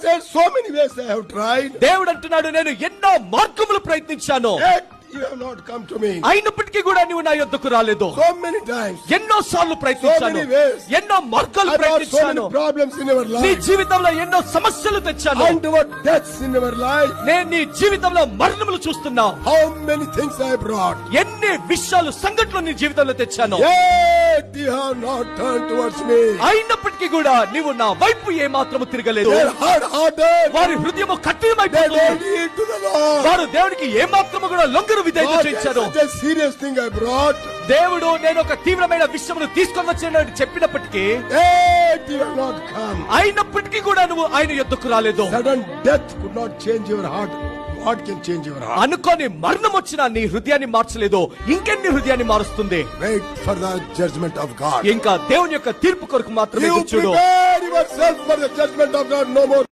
said, so many ways I have tried. దేవుడు అంటున్నాడు, నేను ఎన్నో మార్గములు ప్రయత్నించాను, Yet you have not come to me. అయినప్పటికీ కూడా నువ్వు నా యొద్దకు రాలేదు. So many times. ఎన్నో సార్లు ప్రయత్నించాను, So many ways. ఎన్నో మార్గాలు I brought so ప్రయత్నించాను. many problems in your నీ life. జీవితంలో ఎన్నో సమస్యలు తెచ్చాను. Untoward deaths in your life. నేను నీ జీవితంలో మరణములు చూస్తున్నా. How many things I brought. ఎన్ని విషయాలు సంఘటనలు నీ జీవితంలో తెచ్చాను. Yet you have not turned towards me. అయినప్పటికీ కూడా నీవు నా వైపు ఏ మాత్రము తిరగలేదు. They are hard-hearted. వారి హృదయము They కఠినమైపోతుంది. don't yield to the Lord. వారు దేవునికి ఏ మాత్రము కూడా లొంగరు విధేయత God, చేయించారు. such a serious thing I brought. దేవుడు నేను ఒక తీవ్రమైన విషయమును తీసుకొని వచ్చానని చెప్పినప్పటికీ, Yet you have not come. అయినప్పటికీ కూడా నువ్వు ఆయన యొద్దకు రాలేదు. Sudden death could not change your heart. What can change your heart? అనుకోని మరణం వచ్చినా నీ హృదయాన్ని మార్చలేదు. ఇంకెన్ని హృదయాన్ని మారుస్తుంది? Wait for the judgment of God. ఇంకా దేవుని యొక్క తీర్పు కొరకు మాత్రమే You చూడు. prepare yourself for the judgment of God. No more